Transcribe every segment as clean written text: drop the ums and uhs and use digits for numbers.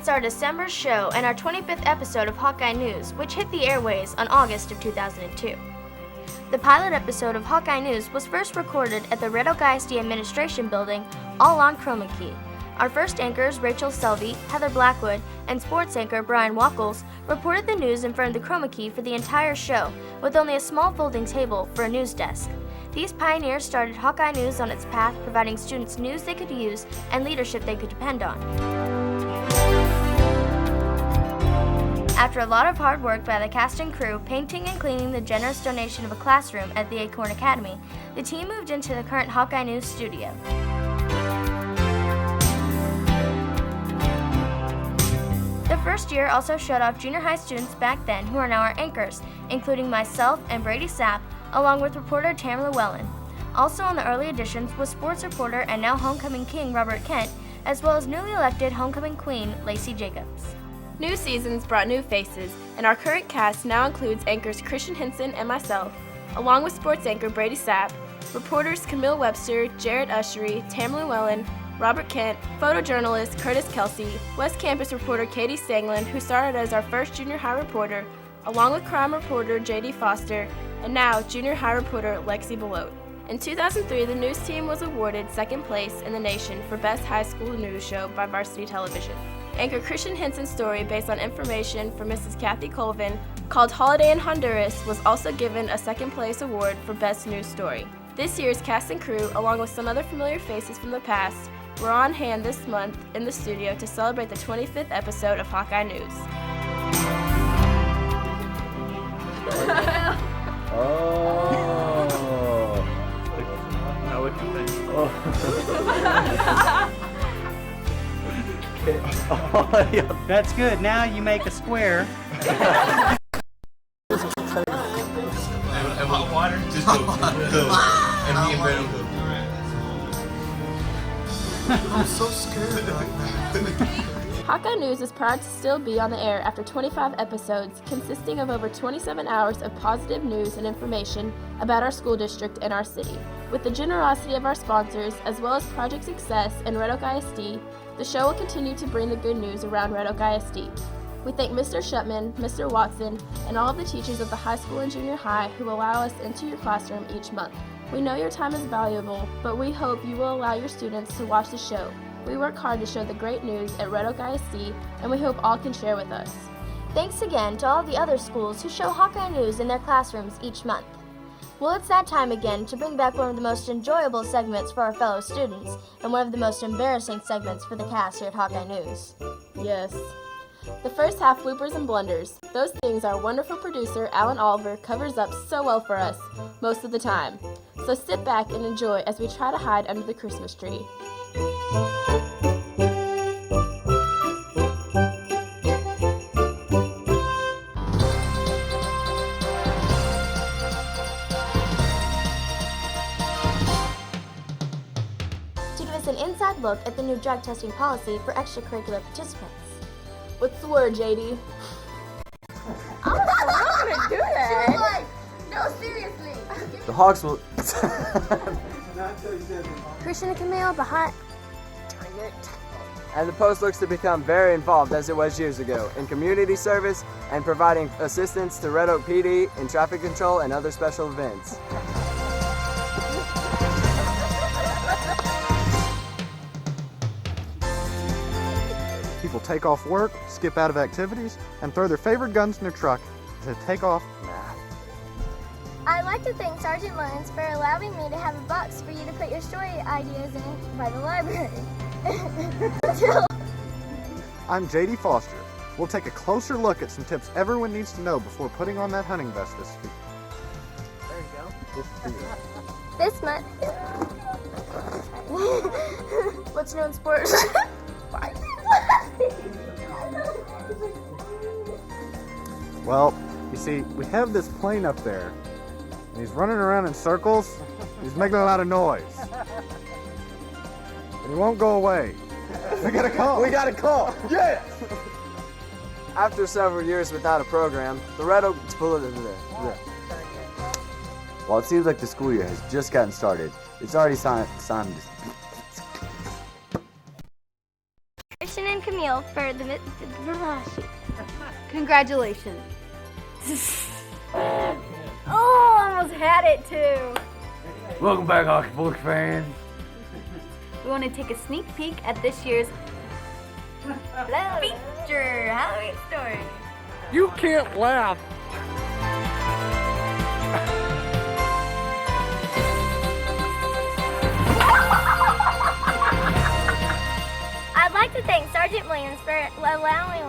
It's our December show and our 25th episode of Hawkeye News, which hit the airways on August of 2002. The pilot episode of Hawkeye News was first recorded at the Red Oak ISD Administration Building, all on Chroma Key. Our first anchors, Rachel Selvey, Heather Blackwood, and sports anchor Brian Wackles, reported the news in front of the Chroma Key for the entire show, with only a small folding table for a news desk. These pioneers started Hawkeye News on its path, providing students news they could use and leadership they could depend on. After a lot of hard work by the cast and crew, painting and cleaning the generous donation of a classroom at the Acorn Academy, the team moved into the current Hawkeye News studio. The first year also showed off junior high students back then who are now our anchors, including myself and Brady Sapp, along with reporter Tamara Llewellyn. Also on the early editions was sports reporter and now homecoming king Robert Kent, as well as newly elected homecoming queen Lacey Jacobs. New seasons brought new faces, and our current cast now includes anchors Christian Henson and myself, along with sports anchor Brady Sapp, reporters Camille Webster, Jared Ushery, Tamara Llewellyn, Robert Kent, photojournalist Curtis Kelsey, West Campus reporter Katie Stanglin, who started as our first junior high reporter, along with crime reporter J.D. Foster, and now junior high reporter Lexi Belote. In 2003, the news team was awarded second place in the nation for Best High School News Show by Varsity Television. Anchor Christian Henson's story, based on information from Mrs. Kathy Colvin, called Holiday in Honduras, was also given a second place award for Best News Story. This year's cast and crew, along with some other familiar faces from the past, were on hand this month in the studio to celebrate the 25th episode of Hawkeye News. Now look at this. That's good. Now you make a square. And hot water? Just go. And me and Brandon go. I'm so scared right now. Hawkeye News is proud to still be on the air after 25 episodes, consisting of over 27 hours of positive news and information about our school district and our city. With the generosity of our sponsors, as well as Project Success and Red Oak ISD, the show will continue to bring the good news around Red Oak ISD. We thank Mr. Shutman, Mr. Watson, and all of the teachers of the high school and junior high who allow us into your classroom each month. We know your time is valuable, but we hope you will allow your students to watch the show. We work hard to show the great news at Red Oak ISD, and we hope all can share with us. Thanks again to all the other schools who show Hawkeye News in their classrooms each month. Well, it's that time again to bring back one of the most enjoyable segments for our fellow students, and one of the most embarrassing segments for the cast here at Hawkeye News. Yes. The first half, bloopers and blunders. Those things our wonderful producer, Alan Oliver, covers up so well for us, most of the time. So sit back and enjoy as we try to hide under the Christmas tree. To give us an inside look at the new drug testing policy for extracurricular participants. What's the word, JD? I'm not gonna do that. No, seriously. The Hawks will. Christian and Camille behind. And the Post looks to become very involved, as it was years ago, in community service and providing assistance to Red Oak PD in traffic control and other special events. People take off work, skip out of activities, and throw their favorite guns in their truck to take off math. I'd like to thank Sergeant Lyons for allowing me to have a box for you to put your story ideas in by the library. I'm J.D. Foster. We'll take a closer look at some tips everyone needs to know before putting on that hunting vest this week. There you go. This month. What's new in sports? Well, you see, we have this plane up there, and he's running around in circles. He's making a lot of noise. And he won't go away. We got a call. We got a call. Yes! After several years without a program, the Red Oak Well, it seems like the school year has just gotten started. It's already time to... Christian and Camille Camille for the Congratulations. Oh, almost had it too. Welcome back, hockey sports fans. We want to take a sneak peek at this year's Feature Halloween story. You can't laugh. I'd like to thank Sergeant Williams for allowing.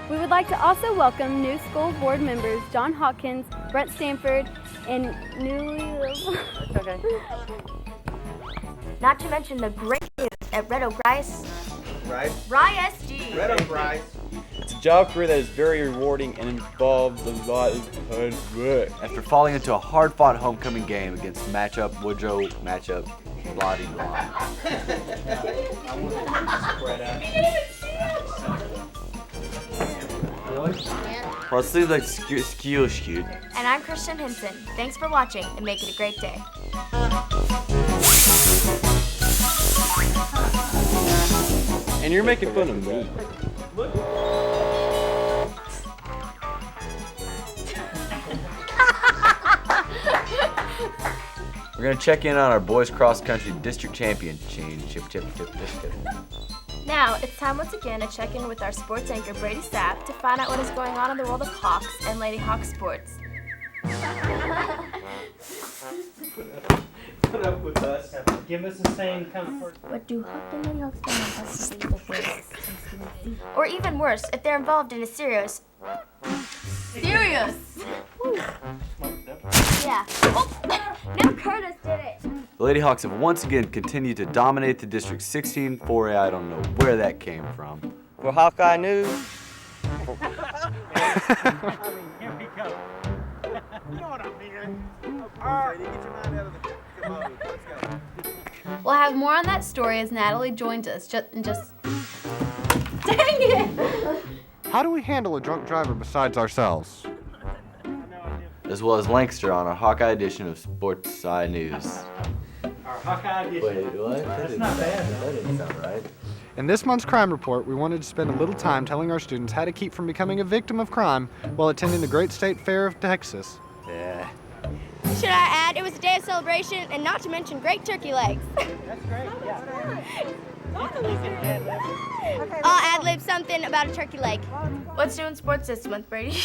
We would like to also welcome new school board members John Hawkins, Brett Stanford, and Not to mention the great news at Red Oak Rice. RISD. Red Oak Rice. It's a job career that is very rewarding and involves a lot of hard work. After falling into a hard-fought homecoming game against Woodrow matchup, blah de blah. Well, it seems like skill shoot. And I'm Christian Hinson. Thanks for watching and make it a great day. And you're making fun of me. We're gonna check in on our boys cross country district championship. Now, it's time once again to check in with our sports anchor Brady Sapp to find out what is going on in the world of Hawks and Lady Hawk sports. Put up with us. Give us the same comfort. What do Hawk and Lady Hawks Or even worse, if they're involved in a serious. Serious! Yeah. Oh, now Curtis did it. The Lady Hawks have once again continued to dominate the District 16-4A. I don't know where that came from. For Hawkeye News, Here we go. You know what I mean? Alright, get your mind out of the commode. Let's go. We'll have more on that story as Natalie joins us. Dang it! How do we handle a drunk driver besides ourselves? As well as Lancaster on our Hawkeye edition of Sports Side News. Our Hawkeye edition. Wait, what? That's not bad. That didn't sound right. In this month's crime report, we wanted to spend a little time telling our students how to keep from becoming a victim of crime while attending the Great State Fair of Texas. Yeah. Should I add, it was a day of celebration and not to mention great turkey legs. That's great. Yeah. I'll ad-lib something about a turkey leg. What's doing sports this month, Brady?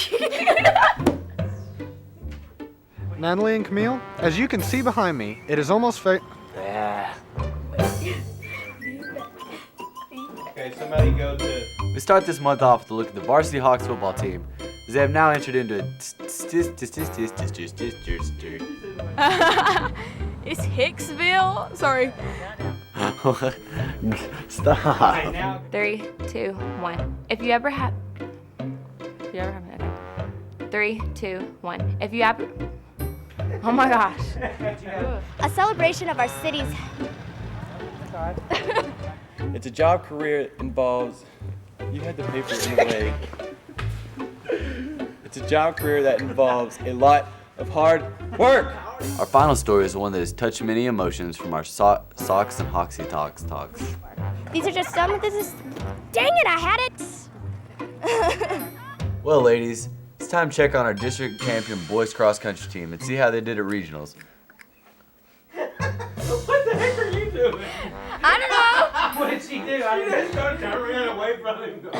Natalie and Camille, as you can see behind me, it is almost Yeah. Okay, somebody go to. We start this month off with a look at the varsity Hawks football team, as they have now entered into Is Hicksville? Sorry. Stop. Now, 3, 2, 1. If you ever have. Okay. 3, 2, 1. If you ever. Oh my gosh. A celebration of our city's. It's a job career that involves. You had the paper in the way. It's a job career that involves a lot of hard work. Our final story is one that has touched many emotions from our Socks and Hoxie talks. These are just some of this. Dang it, I had it! Well, ladies, it's time to check on our district champion boys cross country team and see how they did at regionals. What the heck are you doing? I don't know. what did she do? She just started to run away from him.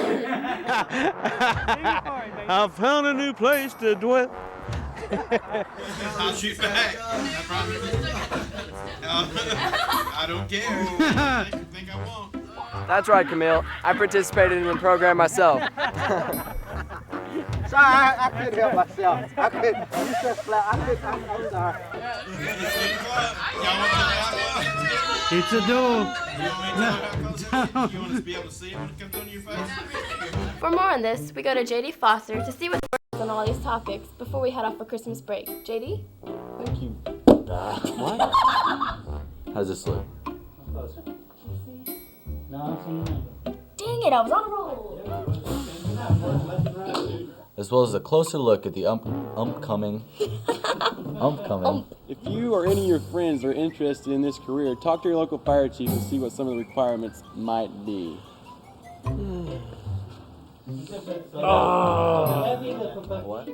I found a new place to dwell. I'll shoot back. I promise. I don't care. I think I won't. that's right, Camille. I participated in the program myself. Sorry, I couldn't help myself. I couldn't. You said flat. I'm sorry. It's a do. You want to be able to see it when it comes on your face? For more on this, we go to JD Foster to see what the word is on all these topics before we head off for Christmas break. JD? Thank you. What? How's this look? Dang it, I was on a roll. As well as a closer look at the upcoming. If you or any of your friends are interested in this career, talk to your local fire chief and see what some of the requirements might be. We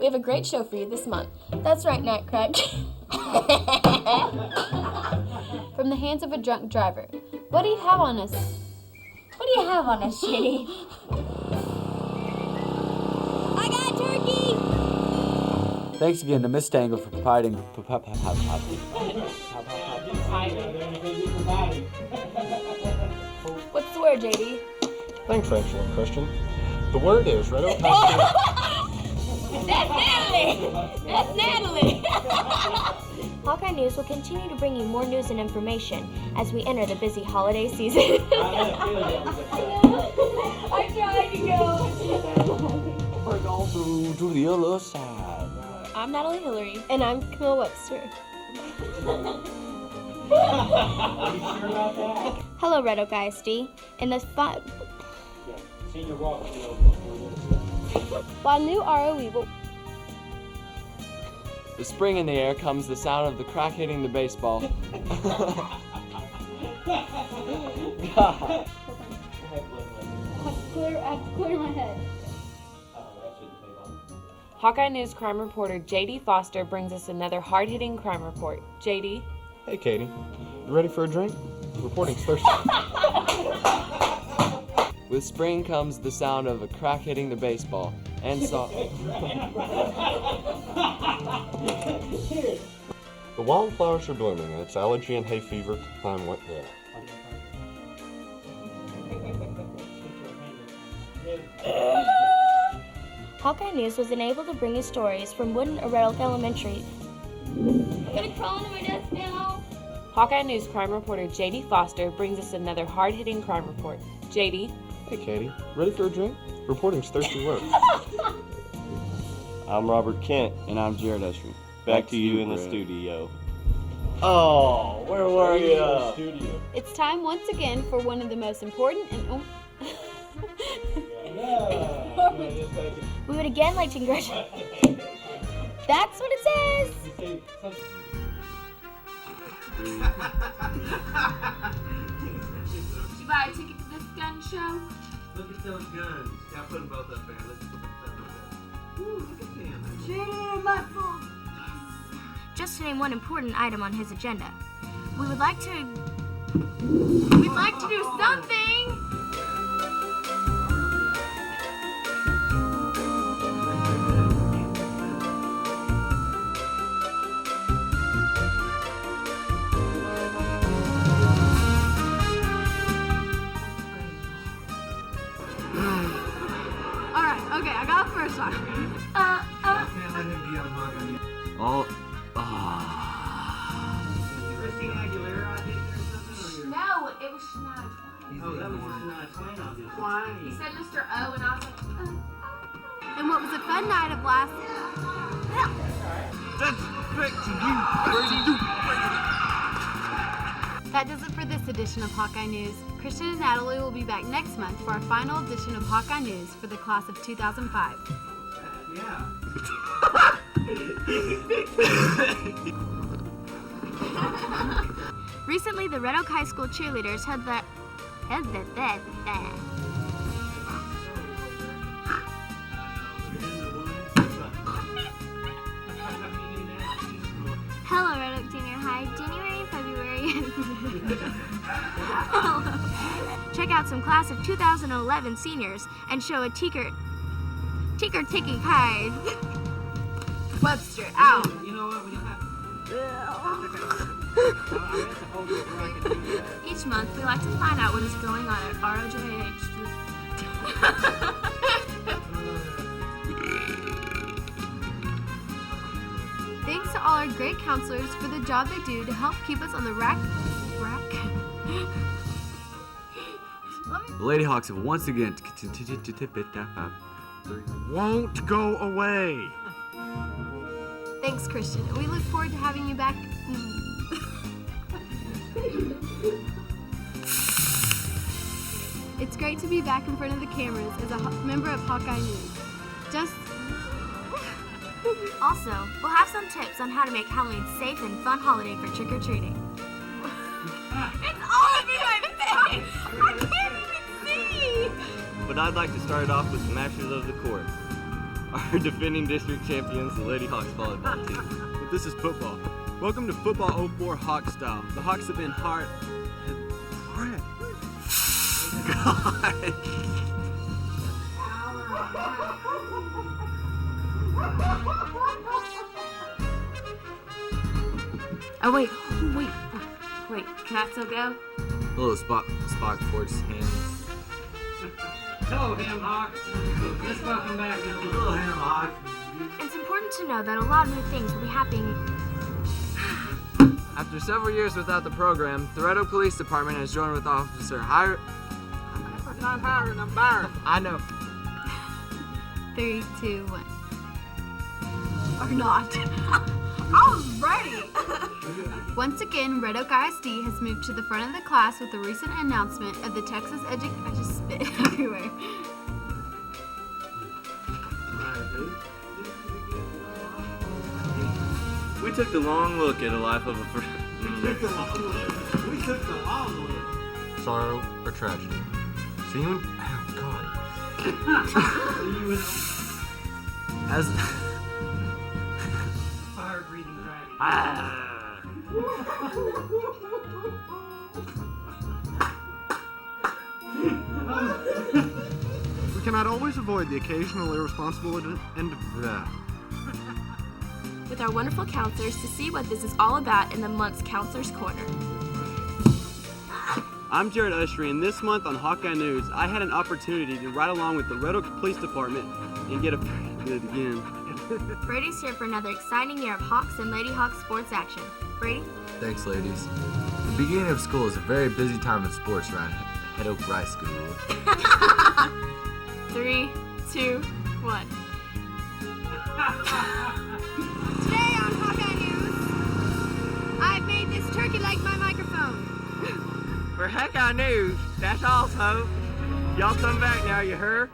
have a great show for you this month. That's right, Nightcrack. From the hands of a drunk driver. What do you have on us? What do you have on us, Shitty? I got turkey! Thanks again to Miss Tangle for providing. What's the word, JD? Thanks, Rachel and Christian. The word is Red Oak That's Natalie! That's Natalie! Hawkeye News will continue to bring you more news and information as we enter the busy holiday season. I tried to go. Break all through to the other side. I'm Natalie Hillary. And I'm Camille Webster. Hello, Red Oak ISD. In the While new ROE will... The spring in the air comes the sound of the crack hitting the baseball. God. I have to clear my head. Hawkeye News crime reporter J.D. Foster brings us another hard-hitting crime report. J.D. Hey, Katie. You ready for a drink? Reporting's thirsty. With spring comes the sound of a crack hitting the baseball. And so... The wildflowers are blooming, and it's allergy and hay fever time went there. Hawkeye News was enabled to bring you stories from Wood and Red Oak Elementary. I'm gonna crawl into my desk now. Hawkeye News crime reporter J.D. Foster brings us another hard-hitting crime report. J.D. Hey, Katie. Ready for a drink? Reporting's thirsty work. I'm Robert Kent. And I'm Jared Usher. Back to you in the studio. Oh, where were you? It's time once again for one of the most important and... We would again like to congratulate. That's what it says. Did you buy a ticket to this gun show? Look at those guns. Yeah, I put them both up there. Let's put them up there. Ooh, look at them. Just to name one important item on his agenda. We'd like to do something! Alright, okay, I got the first one. I can't let him be on Hawkeye. Oh. Christina Aguilera audition or something? No, it was Shania Twain. Oh, that was Shania Twain audition. He said Mr. O, and I was like, And what was a fun night of last... That does it for this edition of Hawkeye News. Christian and Natalie will be back next month for our final edition of Hawkeye News for the class of 2005. Yeah. Recently, the Red Oak High School cheerleaders had their... Hello, Red Oak Junior High. January and February. Check out some class of 2011 seniors and show a ticker-taking card. Webster, out. You know what? We don't have Each month, we like to find out what is going on at ROJH. Thanks to all our great counselors for the job they do to help keep us on the rack. The Lady Hawks have once again won't go away. Thanks, Christian. We look forward to having you back. It's great to be back in front of the cameras as a member of Hawkeye News. Also, we'll have some tips on how to make Halloween a safe and fun holiday for trick-or-treating. It's all over my face! I can't even see! but I'd like to start it off with the masters of the court. Our defending district champions, the Lady Hawks volleyball team. But this is football. Welcome to Football 04 Hawk Style. The Hawks have been hard. God. Oh wait, can I still go? A little spot forwards hands. Go him, Hawks. Let's welcome back now. Go him, Hawks. It's important to know that a lot of new things will be happening. After several years without the program, the Red Oak Police Department has joined with Officer Hire. I'm not hiring, I'm firing. I know. 3, 2, 1. Or not. I was ready. Once again, Red Oak ISD has moved to the front of the class with the recent announcement of the Texas I just spit everywhere. We took the long look at a life of a friend. We took the long look. Sorrow or tragedy. See you. Oh God. As Fire breathing dragon. We cannot always avoid the occasional irresponsible and With our wonderful counselors to see what this is all about in the month's Counselor's Corner. I'm Jared Ushery, and this month on Hawkeye News, I had an opportunity to ride along with the Red Oak Police Department and get a good again. Brady's here for another exciting year of Hawks and Lady Hawks sports action. Brady? Thanks, ladies. The beginning of school is a very busy time in sports around Red Oak High School. 3, 2, 1. Today on Hawkeye News, I've made this turkey like my microphone. For Hawkeye News, that's all, folks. Y'all come back now, you heard?